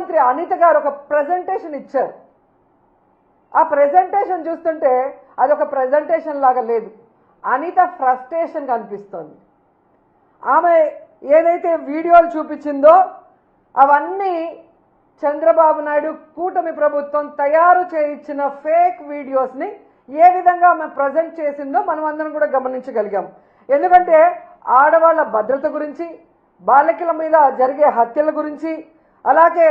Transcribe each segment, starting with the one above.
ముఖ్యమంత్రి అనిత గారు ఒక ప్రెజెంటేషన్ ఇచ్చారు. ఆ ప్రెజెంటేషన్ చూస్తుంటే అదొక ప్రెజెంటేషన్ లాగా లేదు, అనిత ఫ్రస్ట్రేషన్ కనిపిస్తోంది. ఆమె ఏదైతే వీడియోలు చూపించిందో అవన్నీ చంద్రబాబు నాయుడు కూటమి ప్రభుత్వం తయారు చేయించిన ఫేక్ వీడియోస్ని ఏ విధంగా ఆమె ప్రజెంట్ చేసిందో మనం అందరం కూడా గమనించగలిగాం. ఎందుకంటే ఆడవాళ్ళ భద్రత గురించి, బాలికల మీద జరిగే హత్యల గురించి, అలాగే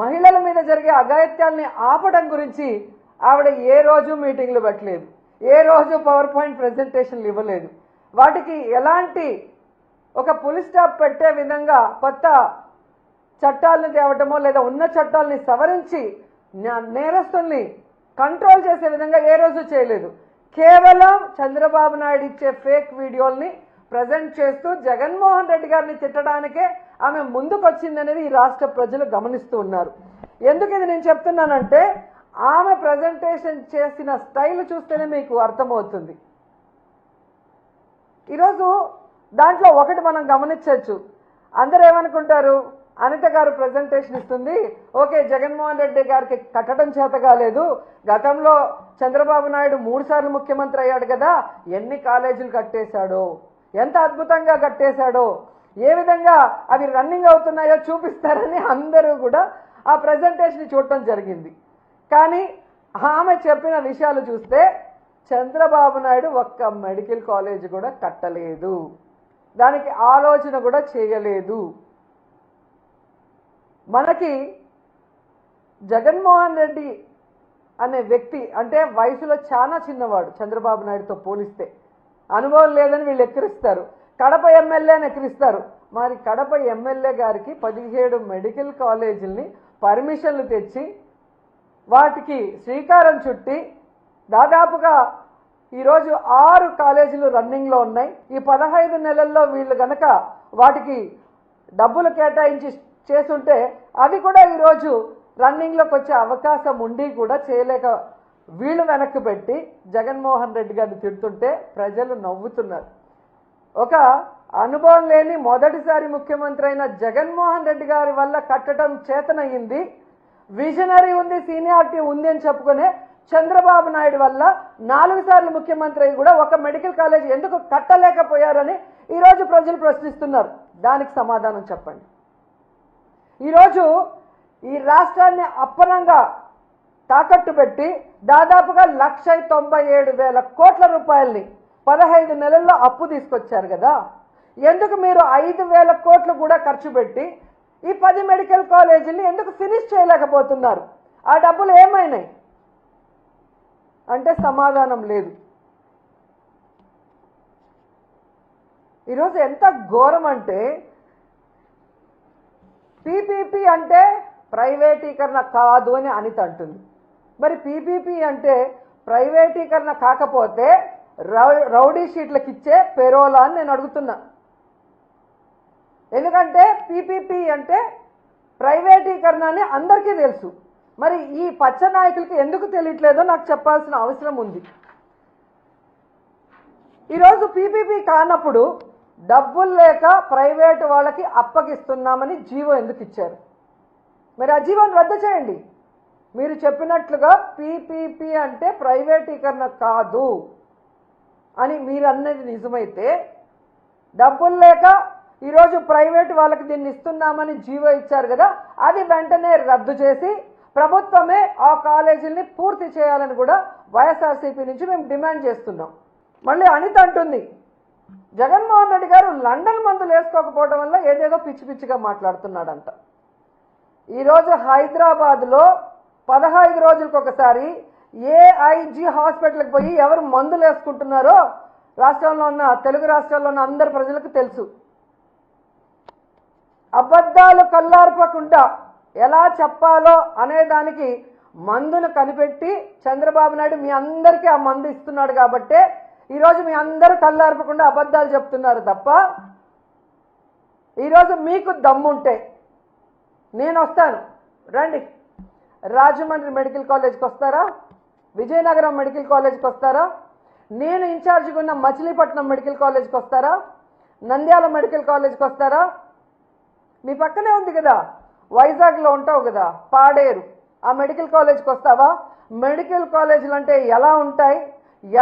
మహిళల మీద జరిగే అఘాయిత్యాల్ని ఆపడం గురించి ఆవిడ ఏ రోజు మీటింగ్లు పెట్టలేదు, ఏ రోజు పవర్ పాయింట్ ప్రెజెంటేషన్లు ఇవ్వలేదు. వాటికి ఎలాంటి ఒక పులి స్టాప్ పెట్టే విధంగా కొత్త చట్టాలను తేవటమో లేదా ఉన్న చట్టాలని సవరించి నేరస్తుల్ని కంట్రోల్ చేసే విధంగా ఏ రోజు చేయలేదు. కేవలం చంద్రబాబు నాయుడు ఇచ్చే ఫేక్ వీడియోల్ని ప్రజెంట్ చేస్తూ జగన్మోహన్ రెడ్డి గారిని తిట్టడానికే ఆమె ముందుకొచ్చిందనేది ఈ రాష్ట్ర ప్రజలు గమనిస్తూ ఉన్నారు. ఎందుకు ఇది నేను చెప్తున్నానంటే ఆమె ప్రజెంటేషన్ చేసిన స్టైల్ చూస్తేనే మీకు అర్థమవుతుంది. ఈరోజు దాంట్లో ఒకటి మనం గమనించవచ్చు. అందరూ ఏమనుకుంటారు, అనిత గారు ప్రజెంటేషన్ ఇస్తుంది, ఓకే జగన్మోహన్ రెడ్డి గారికి కట్టడం చేత కాలేదు, గతంలో చంద్రబాబు నాయుడు 3 సార్లు ముఖ్యమంత్రి అయ్యాడు కదా, ఎన్ని కాలేజీలు కట్టేశాడో, ఎంత అద్భుతంగా కట్టేశాడో, ఏ విధంగా అవి రన్నింగ్ అవుతున్నాయో చూపిస్తారని అందరూ కూడా ఆ ప్రజెంటేషన్ చూడటం జరిగింది. కానీ ఆమె చెప్పిన విషయాలు చూస్తే చంద్రబాబు నాయుడు ఒక్క మెడికల్ కాలేజ్ కూడా కట్టలేదు, దానికి ఆలోచన కూడా చేయలేదు. మనకి జగన్మోహన్ రెడ్డి అనే వ్యక్తి అంటే వయసులో చాలా చిన్నవాడు, చంద్రబాబు నాయుడుతో పోలిస్తే అనుభవం లేదని వీళ్ళు ఎక్కిరిస్తారు, కడప ఎమ్మెల్యేని ఎక్కిరిస్తారు. మరి కడప ఎమ్మెల్యే గారికి 17 మెడికల్ కాలేజీలని పర్మిషన్లు తెచ్చి వాటికి శ్రీకారం చుట్టి దాదాపుగా ఈరోజు 6 కాలేజీలు రన్నింగ్లో ఉన్నాయి. ఈ 15 నెలల్లో వీళ్ళు గనక వాటికి డబ్బులు కేటాయించి చేస్తుంటే అవి కూడా ఈరోజు రన్నింగ్లోకి వచ్చే అవకాశం ఉండి కూడా చేయలేక వీళ్ళు వెనక్కి పెట్టి జగన్మోహన్ రెడ్డి గారిని తిడుతుంటే ప్రజలు నవ్వుతున్నారు. ఒక అనుభవం లేని మొదటిసారి ముఖ్యమంత్రి అయిన జగన్మోహన్ రెడ్డి గారి వల్ల కట్టడం చేతనయ్యింది, విజనరీ ఉంది, సీనియారిటీ ఉంది అని చెప్పుకునే చంద్రబాబు నాయుడు వల్ల 4 సార్లు ముఖ్యమంత్రి అయి కూడా ఒక మెడికల్ కాలేజ్ ఎందుకు కట్టలేకపోయారని ఈరోజు ప్రజలు ప్రశ్నిస్తున్నారు. దానికి సమాధానం చెప్పండి. ఈరోజు ఈ రాష్ట్రాన్ని అప్పనంగా తాకట్టు పెట్టి దాదాపుగా 1,97,000 కోట్ల రూపాయల్ని 15 నెలల్లో అప్పు తీసుకొచ్చారు కదా, ఎందుకు మీరు 5,000 కోట్లు కూడా ఖర్చు పెట్టి ఈ 10 మెడికల్ కాలేజీని ఎందుకు ఫినిష్ చేయలేకపోతున్నారు? ఆ డబ్బులు ఏమైనాయి అంటే సమాధానం లేదు. ఈరోజు ఎంత ఘోరం అంటే పీపీపీ అంటే ప్రైవేటీకరణ కాదు అని అనిత అంటుంది. మరి పీపీపీ అంటే ప్రైవేటీకరణ కాకపోతే రౌడీ షీట్లకు ఇచ్చే పెరోలా అని నేను అడుగుతున్నా. ఎందుకంటే పీపీపీ అంటే ప్రైవేటీకరణ అని అందరికీ తెలుసు, మరి ఈ పచ్చ నాయకులకి ఎందుకు తెలియట్లేదో నాకు చెప్పాల్సిన అవసరం ఉంది. ఈరోజు పీపీపీ కానప్పుడు డబ్బులు లేక ప్రైవేటు వాళ్ళకి అప్పగిస్తున్నామని జీవో ఎందుకు ఇచ్చారు? మరి ఆ జీవోని రద్దు చేయండి. మీరు చెప్పినట్లుగా పీపీపీ అంటే ప్రైవేటీకరణ కాదు అని మీరు అన్నది నిజమైతే, డబ్బులు లేక ఈరోజు ప్రైవేటు వాళ్ళకి దీన్ని ఇస్తున్నామని జీవో ఇచ్చారు కదా, అది వెంటనే రద్దు చేసి ప్రభుత్వమే ఆ కాలేజీల్ని పూర్తి చేయాలని కూడా వైఎస్ఆర్సీపీ నుంచి మేము డిమాండ్ చేస్తున్నాం. మళ్ళీ అనిత అంటుంది జగన్మోహన్ రెడ్డి గారు లండన్ మందులు వేసుకోకపోవడం వల్ల ఏదేదో పిచ్చి పిచ్చిగా మాట్లాడుతున్నాడంట. ఈరోజు హైదరాబాద్లో 15 రోజులకు ఒకసారి ఏఐజీ హాస్పిటల్కి పోయి ఎవరు మందులు వేసుకుంటున్నారో రాష్ట్రంలో ఉన్న తెలుగు రాష్ట్రాల్లో ఉన్న అందరి ప్రజలకు తెలుసు. అబద్ధాలు కల్లార్పకుండా ఎలా చెప్పాలో అనేదానికి మందును కనిపెట్టి చంద్రబాబు నాయుడు మీ అందరికీ ఆ మందు ఇస్తున్నాడు కాబట్టే ఈరోజు మీ అందరూ కల్లార్పకుండా అబద్ధాలు చెప్తున్నారు తప్ప, ఈరోజు మీకు దమ్ముంటే నేను వస్తాను, రండి. రాజమండ్రి మెడికల్ కాలేజ్కి వస్తారా? విజయనగరం మెడికల్ కాలేజ్కి వస్తారా? నేను ఇన్ఛార్జిగా ఉన్న మచిలీపట్నం మెడికల్ కాలేజ్కి వస్తారా? నంద్యాల మెడికల్ కాలేజ్కి వస్తారా? మీ పక్కనే ఉంది కదా, వైజాగ్లో ఉంటావు కదా, పాడేరు, ఆ మెడికల్ కాలేజ్కి వస్తావా? మెడికల్ కాలేజీలు అంటే ఎలా ఉంటాయి,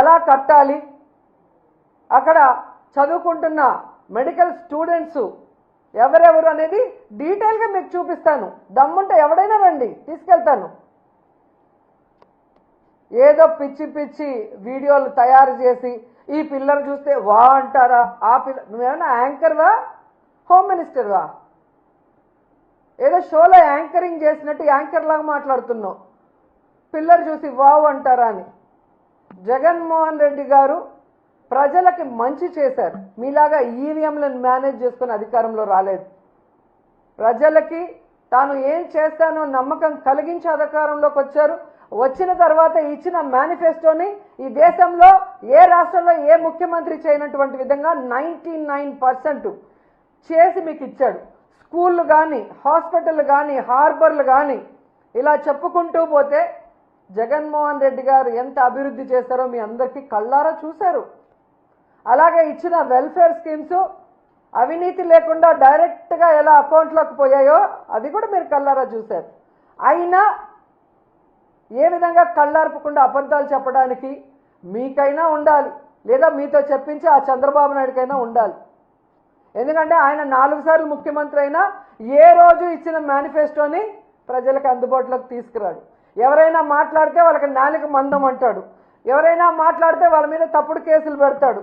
ఎలా కట్టాలి, అక్కడ చదువుకుంటున్న మెడికల్ స్టూడెంట్స్ ఎవరెవరు అనేది డీటెయిల్గా మీకు చూపిస్తాను. దమ్ముంటే ఎవడైనా రండి, తీసుకెళ్తాను. ఏదో పిచ్చి పిచ్చి వీడియోలు తయారు చేసి ఈ పిల్లలు చూస్తే వా అంటారా? ఆ పిల్ల నువ్వేమన్నా యాంకర్వా, హోమ్ మినిస్టర్వా? ఏదో షోలో యాంకరింగ్ చేసినట్టు యాంకర్ లాగా మాట్లాడుతున్నావు. పిల్లలు చూసి వావ్ అంటారా అని. జగన్మోహన్ రెడ్డి గారు ప్రజలకి మంచి చేశారు. మీలాగా ఈవీఎంలను మేనేజ్ చేసుకుని అధికారంలో రాలేదు. ప్రజలకి తాను ఏం చేస్తానో నమ్మకం కలిగించి అధికారంలోకి వచ్చారు. వచ్చిన తర్వాత ఇచ్చిన మేనిఫెస్టోని ఈ దేశంలో ఏ రాష్ట్రంలో ఏ ముఖ్యమంత్రి చేయనటువంటి విధంగా 99% చేసి మీకు ఇచ్చాడు. స్కూళ్ళు కానీ, హాస్పిటల్ కానీ, హార్బర్లు కానీ, ఇలా చెప్పుకుంటూ పోతే జగన్మోహన్ రెడ్డి గారు ఎంత అభివృద్ధి చేశారో మీ అందరికీ కళ్ళారా చూశారు. అలాగే ఇచ్చిన వెల్ఫేర్ స్కీమ్స్ అవినీతి లేకుండా డైరెక్ట్గా ఎలా అకౌంట్లోకి పోయాయో అది కూడా మీరు కళ్ళారా చూశారు. అయినా ఏ విధంగా కళ్ళార్పకుండా అబద్ధాలు చెప్పడానికి మీకైనా ఉండాలి, లేదా మీతో చెప్పించి ఆ చంద్రబాబు నాయుడుకైనా ఉండాలి. ఎందుకంటే ఆయన 4 సార్లు ముఖ్యమంత్రి అయినా ఏ రోజు ఇచ్చిన మేనిఫెస్టోని ప్రజలకు అందుబాటులోకి తీసుకురాడు. ఎవరైనా మాట్లాడితే వాళ్ళకి నాలుక మందం అంటాడు, ఎవరైనా మాట్లాడితే వాళ్ళ మీద తప్పుడు కేసులు పెడతాడు.